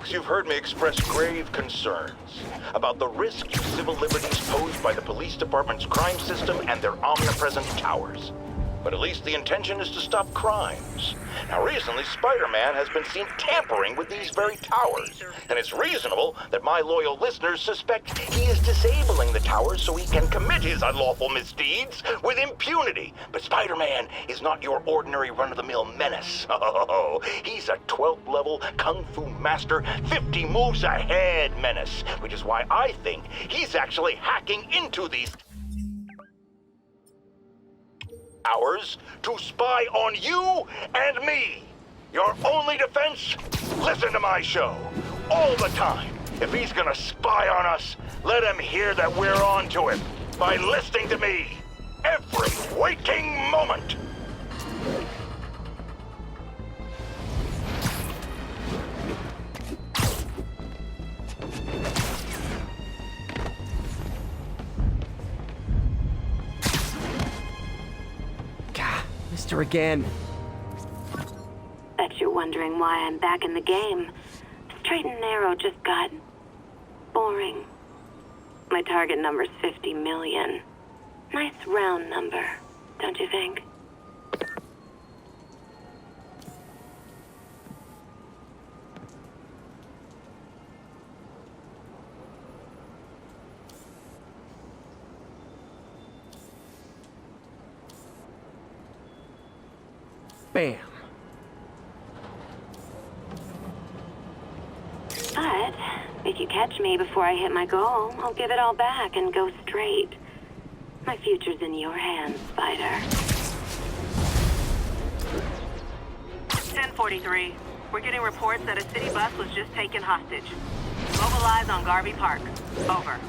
folks, you've heard me express grave concerns about the risk to civil liberties posed by the police department's crime system and their omnipresent towers. But at least the intention is to stop crimes. Now, recently, Spider-Man has been seen tampering with these very towers, and it's reasonable that my loyal listeners suspect he is disabling the towers so he can commit his unlawful misdeeds with impunity. But Spider-Man is not your ordinary run-of-the-mill menace. Oh, he's a 12th level Kung Fu Master, 50 moves ahead menace, which is why I think he's actually hacking into these hours to spy on you and me. Your only defense? Listen to my show. All the time. If he's gonna spy on us, let him hear that we're on to him by listening to me every waking moment. Mister again. Bet you're wondering why I'm back in the game. Straight and narrow just got boring. My target number's 50 million. Nice round number, don't you think? Bam. But if you catch me before I hit my goal, I'll give it all back and go straight. My future's in your hands, Spider. 1043. We're getting reports that a city bus was just taken hostage. Mobilize on Garvey Park. Over.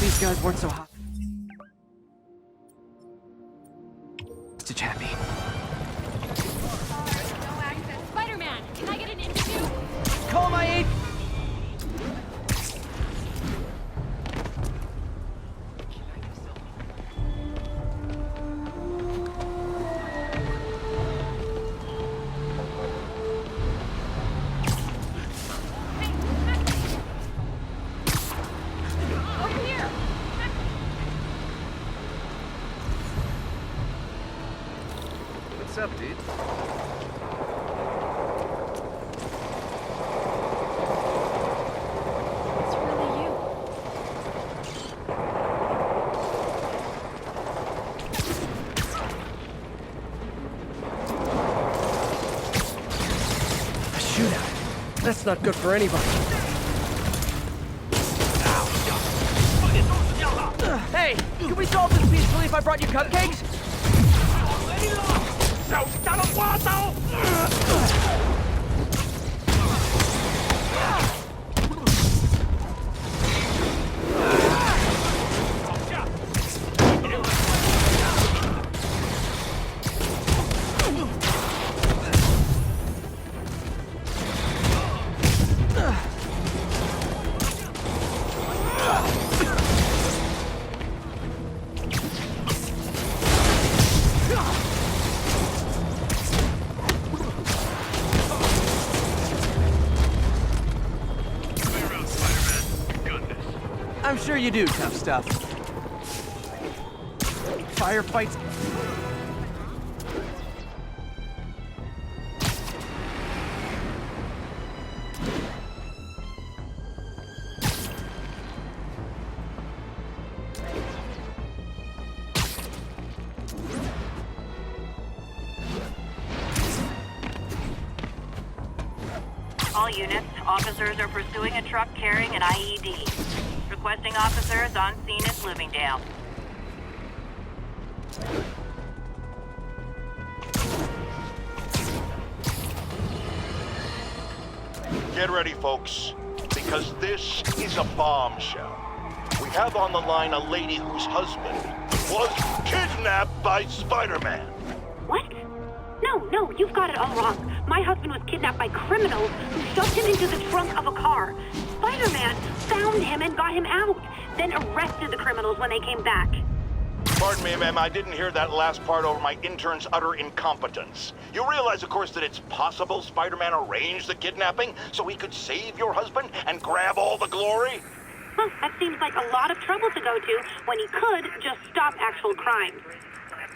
These guys weren't so hot. Stitch happy. No access. Spider-Man, can I get an interview? Call my aid! What's up, dude? It's really you. A shootout. That's not good for anybody. Can we solve this peacefully if I brought you cupcakes? 小心打到花刀！I'm sure you do, tough stuff. Firefights. All units, officers are pursuing a truck carrying an IED. Requesting officers on scene at Bloomingdale. Get ready, folks, because this is a bombshell. We have on the line a lady whose husband was kidnapped by Spider-Man. What? No, you've got it all wrong. My husband was kidnapped by criminals who shoved him into the trunk of a car. Spider-Man found him and got him out, then arrested the criminals when they came back. Pardon me, ma'am, I didn't hear that last part over my intern's utter incompetence. You realize, of course, that it's possible Spider-Man arranged the kidnapping so he could save your husband and grab all the glory? Huh, that seems like a lot of trouble to go to when he could just stop actual crimes.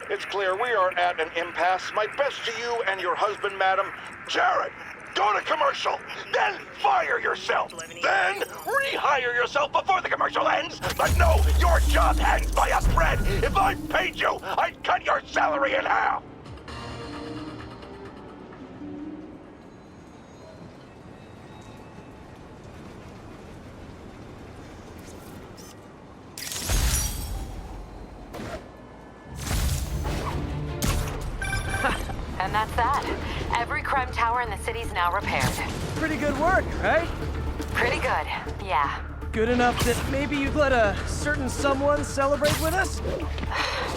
It's clear we are at an impasse. My best to you and your husband, madam. Jared, go to commercial, then fire yourself. Then rehire yourself before the commercial ends. But no, your job hangs by a thread. If I paid you, I'd cut your salary in half. And that's that. Every crime tower in the city's now repaired. Pretty good work, right? Pretty good, yeah. Good enough that maybe you'd let a certain someone celebrate with us?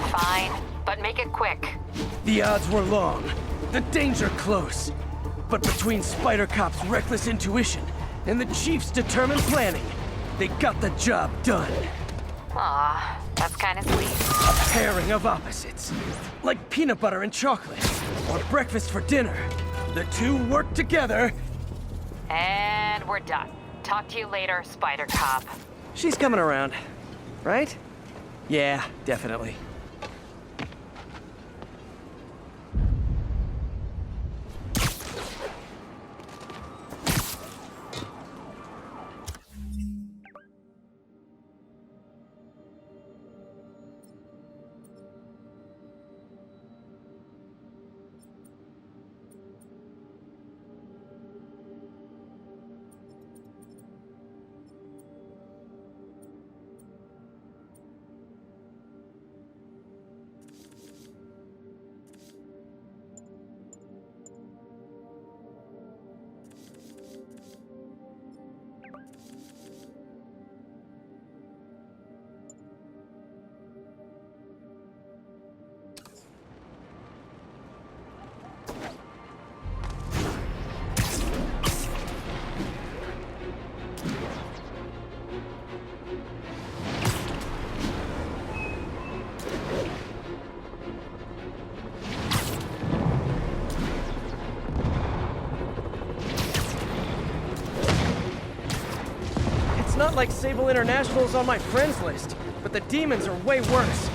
Fine, but make it quick. The odds were long, the danger close. But between Spider Cop's reckless intuition and the Chief's determined planning, they got the job done. Aw, that's kinda sweet. A pairing of opposites. Like peanut butter and chocolate, or breakfast for dinner. The two work together. And we're done. Talk to you later, Spider Cop. She's coming around, right? Yeah, definitely. Not like Sable International's on my friends list, but the demons are way worse.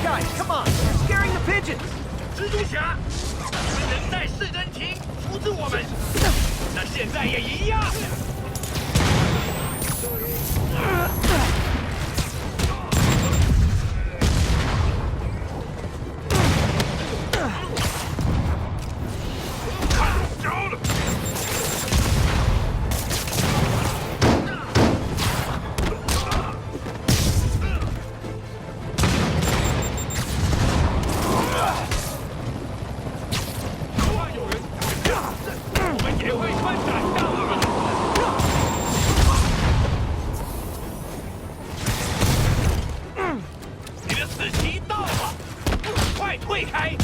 Guys, come on! You're scaring the pigeons! 蜘蛛侠，你们能在市政厅扶住我们，那现在也一样。快退开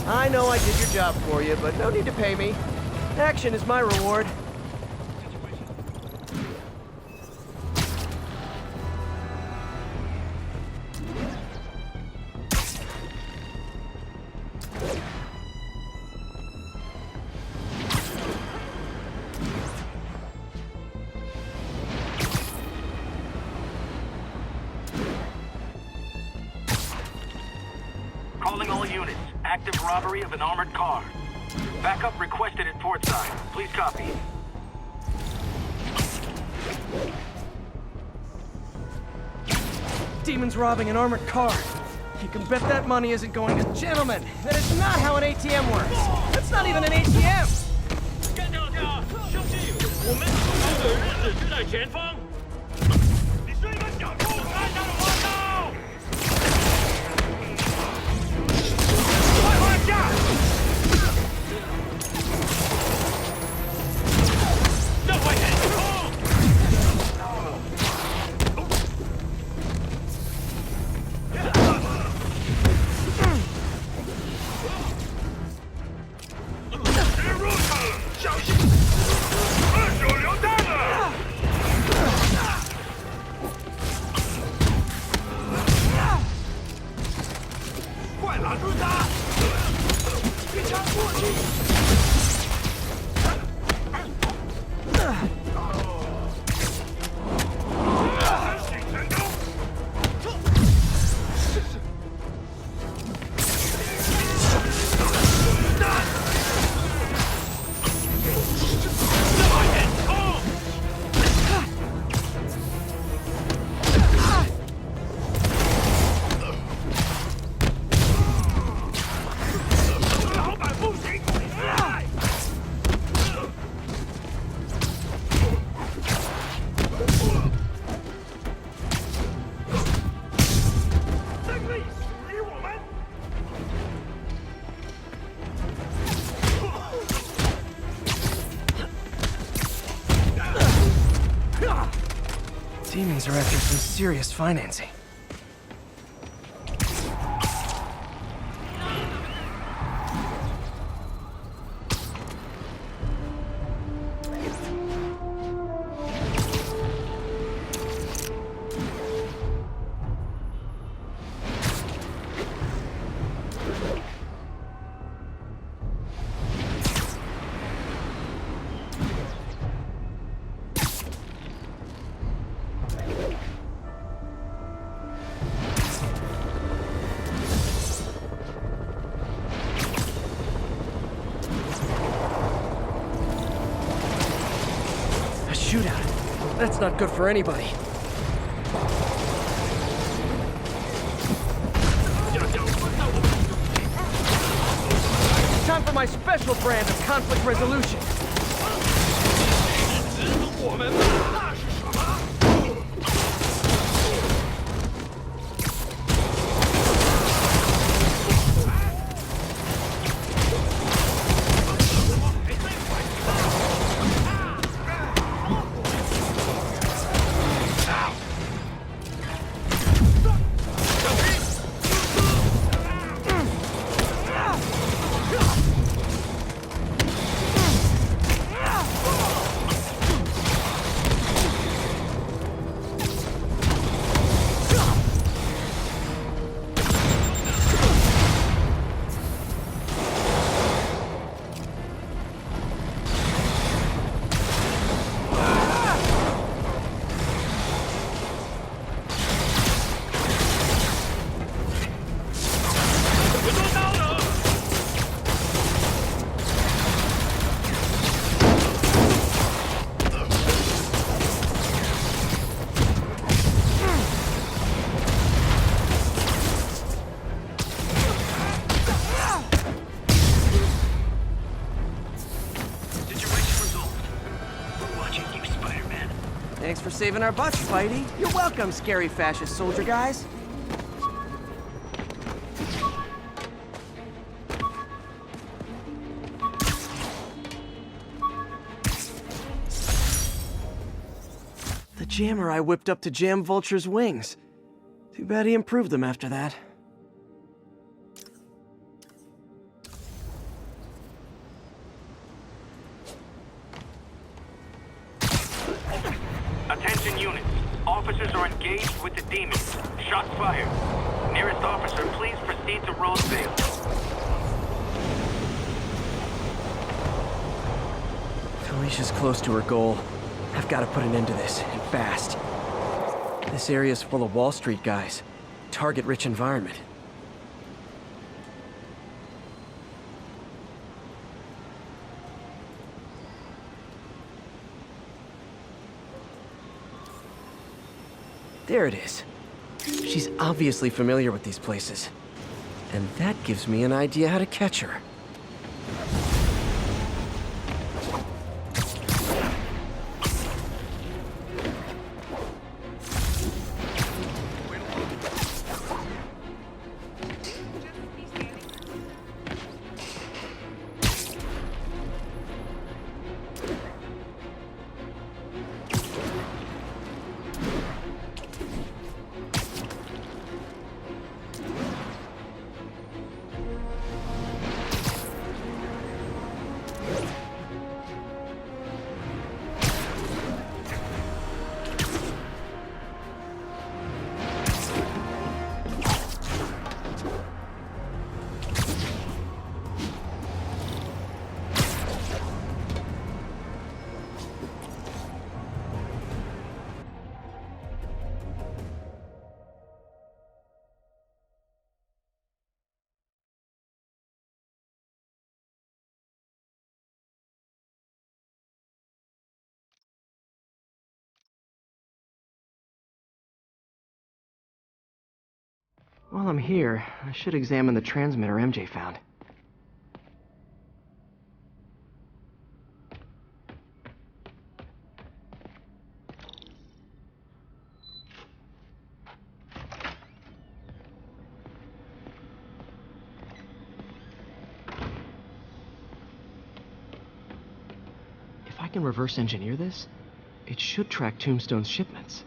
！I know I did your job for you, but no need to pay me. Action is my reward. Calling all units. Active robbery of an armored car. Backup requested at port side. Please copy. Demon's robbing an armored car. You can bet that money isn't going to... Gentlemen, that is not how an ATM works. That's not even an ATM. 干掉他，兄弟！我们出逃的日子就在前方。你是一个小偷，看他的花刀！快换下！让我忍住！小心！二手榴弹了！快拦住他！一枪过去！申请成功！老板不行！胜利属于我们！ Demons are after some serious financing. A shootout. That's not good for anybody. Time for my special brand of conflict resolution. 指使我们，那是什么？Thanks for saving our butts, Spidey. You're welcome, scary fascist soldier guys. jammer I whipped up to jam Vulture's wings. Too bad he improved them after that. Attention units. Officers are engaged with the demons. Shots fired. Nearest officer, please proceed to Roseville. Felicia's close to her goal. I've got to put an end to this, and fast. This area's full of Wall Street guys. Target-rich environment. There it is. She's obviously familiar with these places. And that gives me an idea how to catch her. While I'm here, I should examine the transmitter MJ found. If I can reverse engineer this, it should track Tombstone's shipments.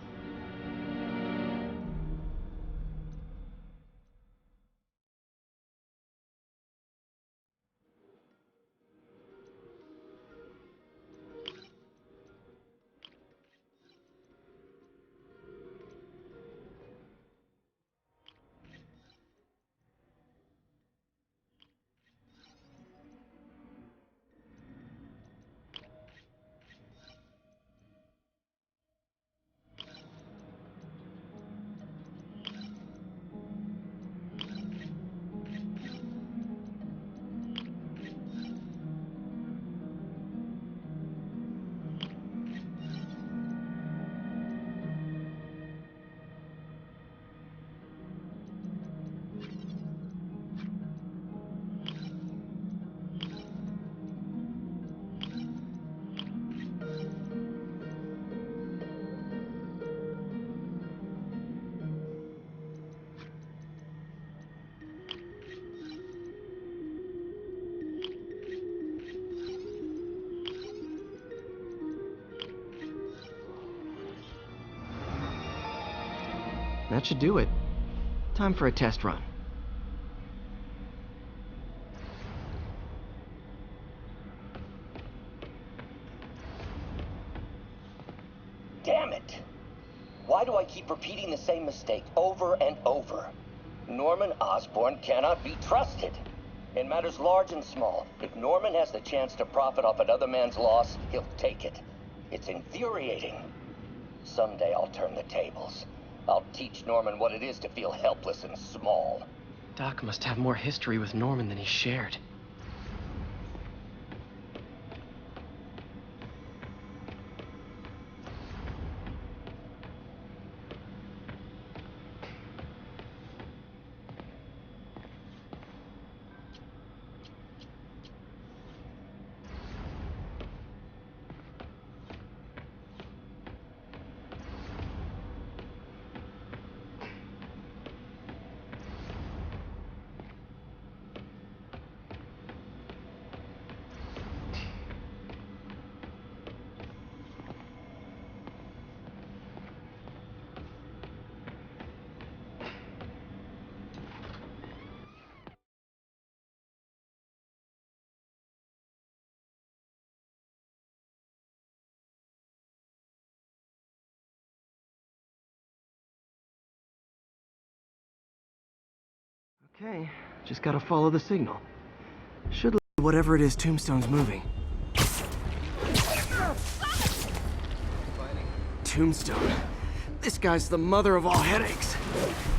That should do it. Time for a test run. Damn it! Why do I keep repeating the same mistake over and over? Norman Osborn cannot be trusted. In matters large and small, if Norman has the chance to profit off another man's loss, he'll take it. It's infuriating. Someday I'll turn the tables. I'll teach Norman what it is to feel helpless and small. Doc must have more history with Norman than he shared. Okay, just gotta follow the signal. Should lead whatever it is Tombstone's moving. Tombstone. This guy's the mother of all headaches.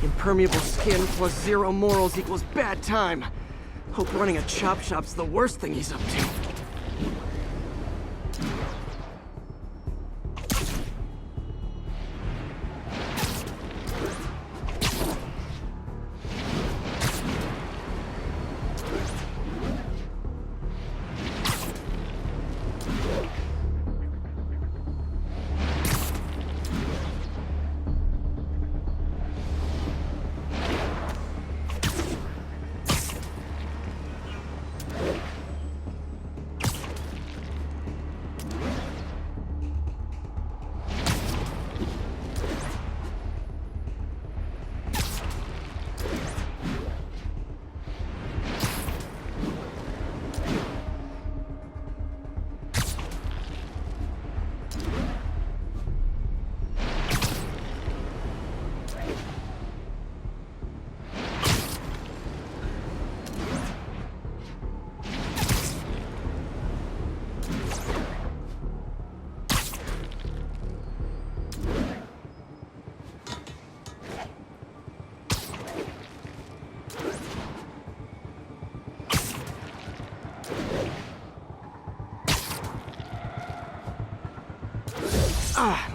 Impermeable skin plus zero morals equals bad time. Hope running a chop shop's the worst thing he's up to.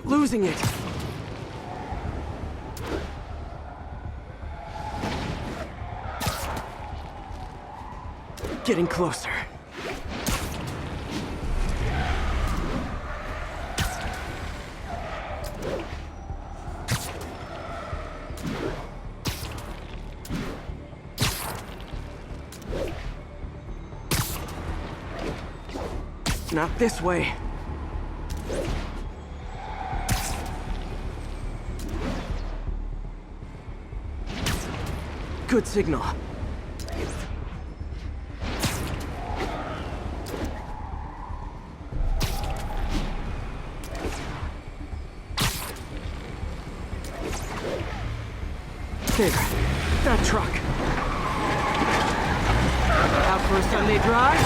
Losing it. Getting closer. Not this way. Good signal. There, that truck. Out for a Sunday drive?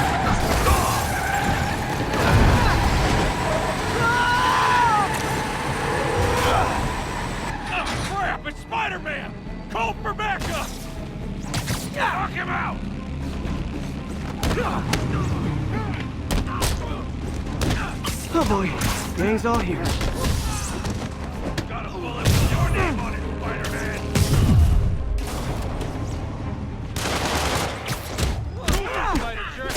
Oh, crap! It's Spider-Man! Call for backup! Knock him out! Oh boy, gang's all here. Got a bullet with your name on it, Spider-Man! Spider jerk!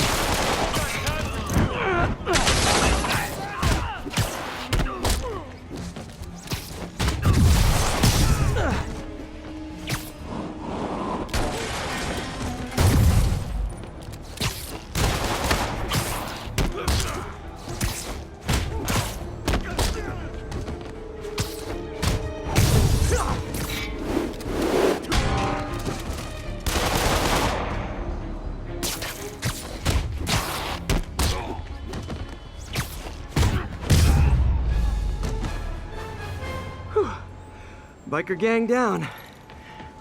Biker gang down.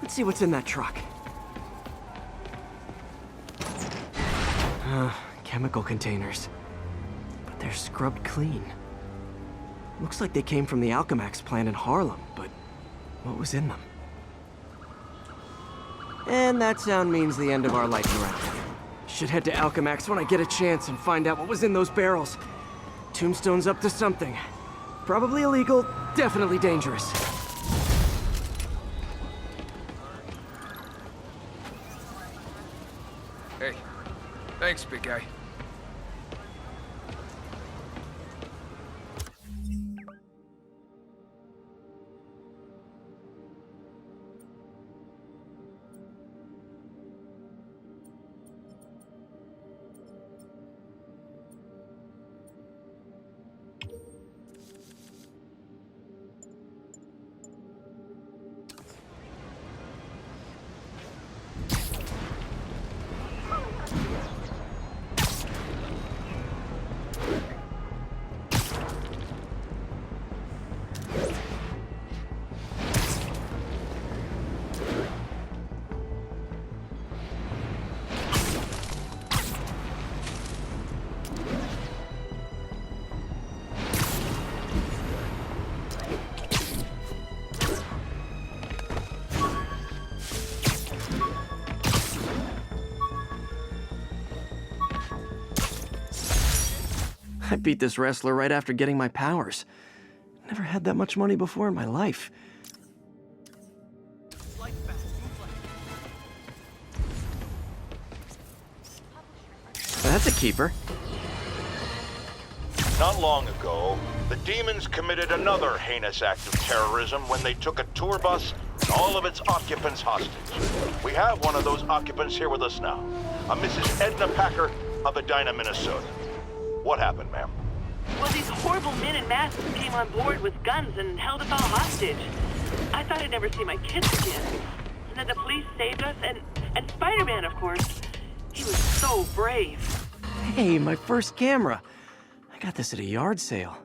Let's see what's in that truck. Chemical containers. But they're scrubbed clean. Looks like they came from the Alchemax plant in Harlem, but what was in them? And that sound means the end of our lightning round. Should head to Alchemax when I get a chance and find out what was in those barrels. Tombstone's up to something. Probably illegal, definitely dangerous. Hey, thanks, big guy. I beat this wrestler right after getting my powers. Never had that much money before in my life. That's a keeper. Not long ago, the demons committed another heinous act of terrorism when they took a tour bus and all of its occupants hostage. We have one of those occupants here with us now, a Mrs. Edna Packer of Edina, Minnesota. What happened, ma'am? Well, these horrible men in masks came on board with guns and held us all hostage. I thought I'd never see my kids again. And then the police saved us, and Spider-Man, of course. He was so brave. Hey, my first camera. I got this at a yard sale.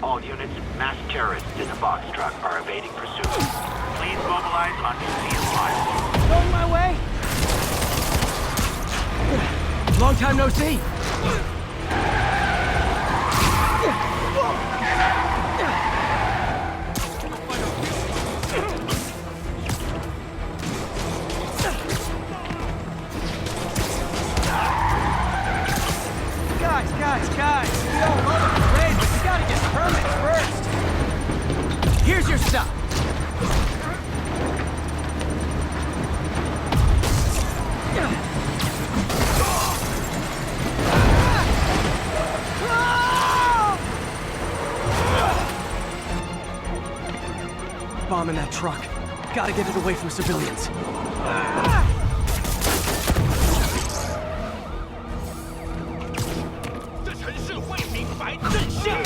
All units, mass terrorists in a box truck are evading pursuit. Please mobilize on duty and fire. Going my way! Long time no see! Guys, we all love a parade, but you gotta get permits first. Here's your stuff. Bomb in that truck. Gotta get it away from civilians. 这城市会明白真相。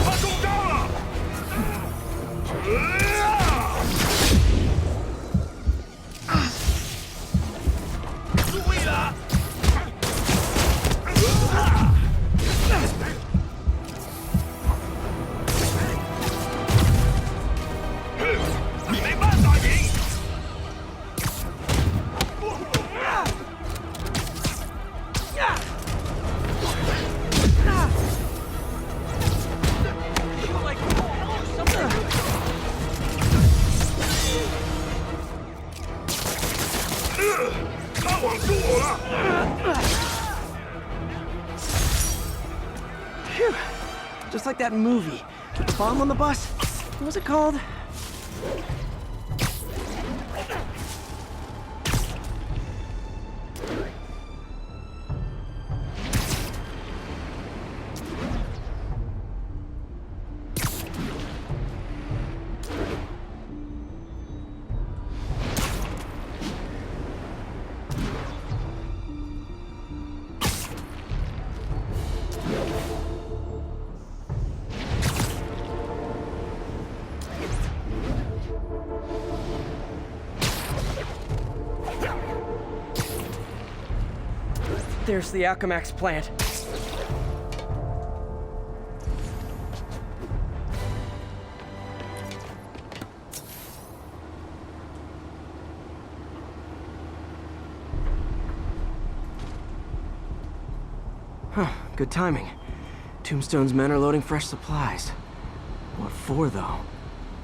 他中招了！注意了！你没办法赢！他网住我了！ Phew. Just like that movie with the bomb on the bus. What was it called? There's the Alchemax plant. Huh, good timing. Tombstone's men are loading fresh supplies. What for, though?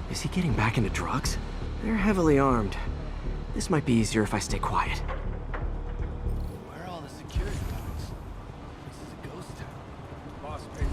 Is he getting back into drugs? They're heavily armed. This might be easier if I stay quiet. Where are all the security guards? This is a ghost town. Boss paid.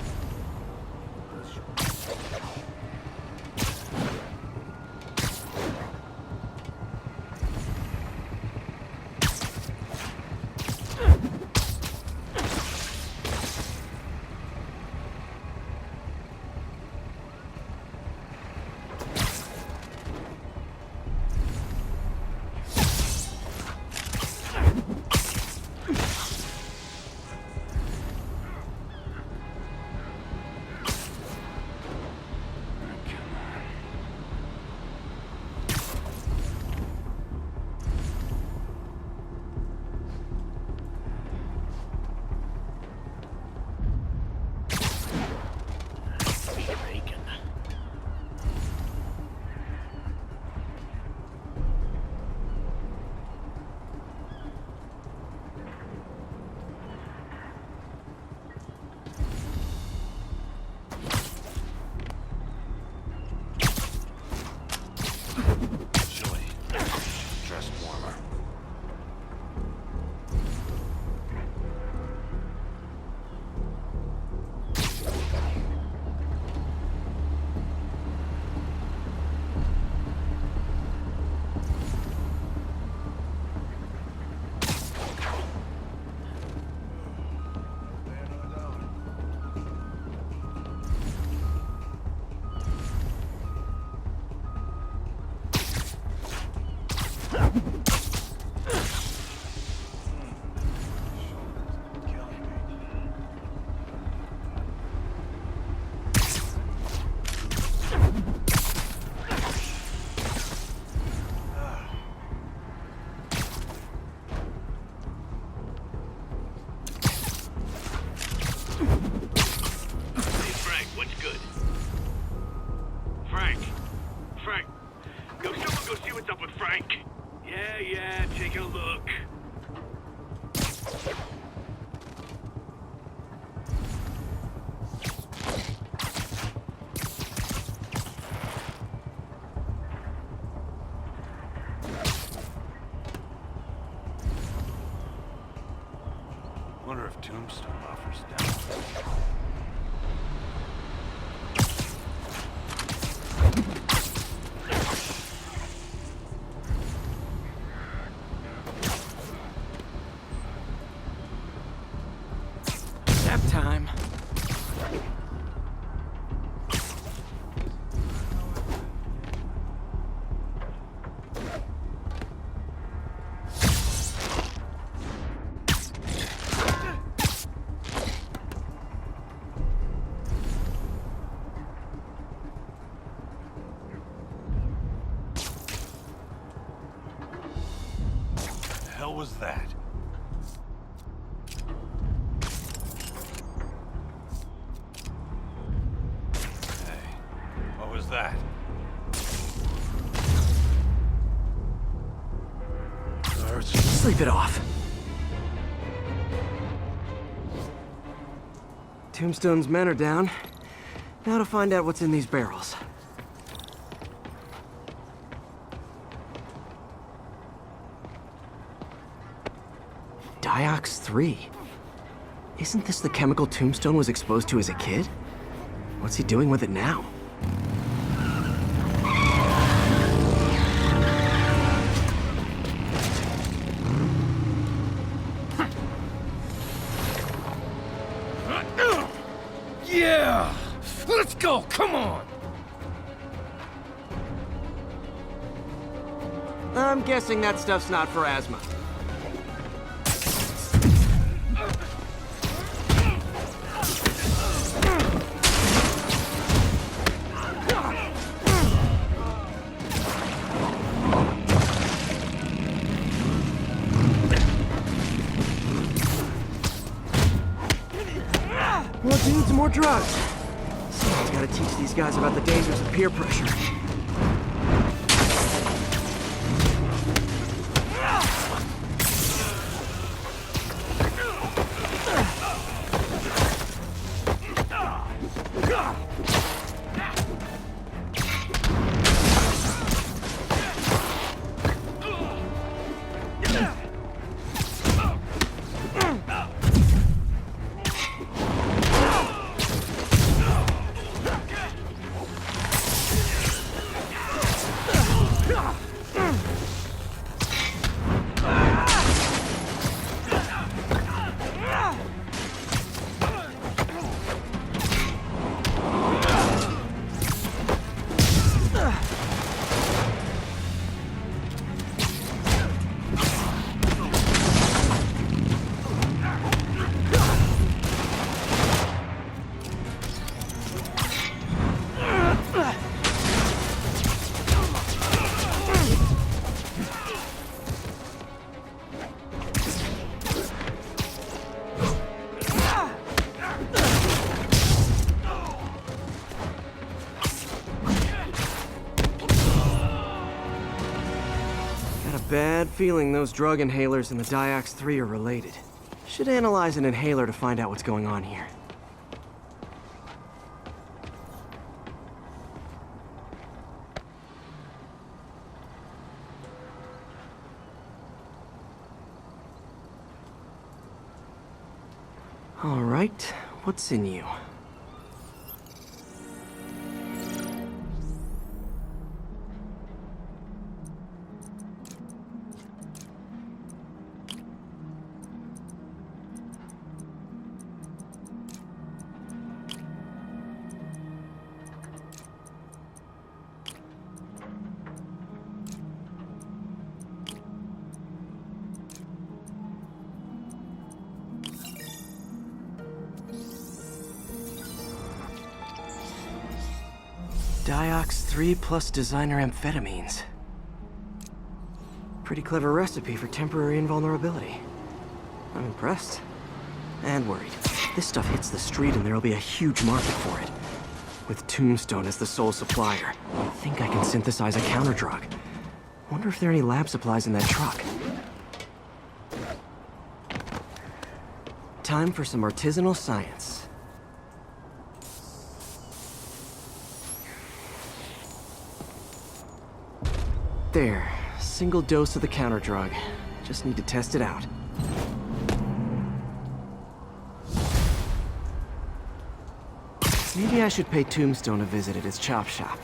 Tombstone offers down. Nap time. What the hell was that? What was that? Sleep it off. Tombstone's men are down. Now to find out what's in these barrels. Diox 3. Isn't this the chemical Tombstone was exposed to as a kid? What's he doing with it now? Yeah! Let's go, come on! I'm guessing that stuff's not for asthma. More dudes, more drugs. Someone's gotta teach these guys about the dangers of peer pressure. Bad feeling those drug inhalers and the Diox 3 are related. Should analyze an inhaler to find out what's going on here. All right, what's in you? Diox 3 plus designer amphetamines. Pretty clever recipe for temporary invulnerability. I'm impressed. And worried. This stuff hits the street and there'll be a huge market for it. With Tombstone as the sole supplier, I think I can synthesize a counterdrug. Wonder if there are any lab supplies in that truck. Time for some artisanal science. There, single dose of the counterdrug. Just need to test it out. Maybe I should pay Tombstone a visit at his chop shop.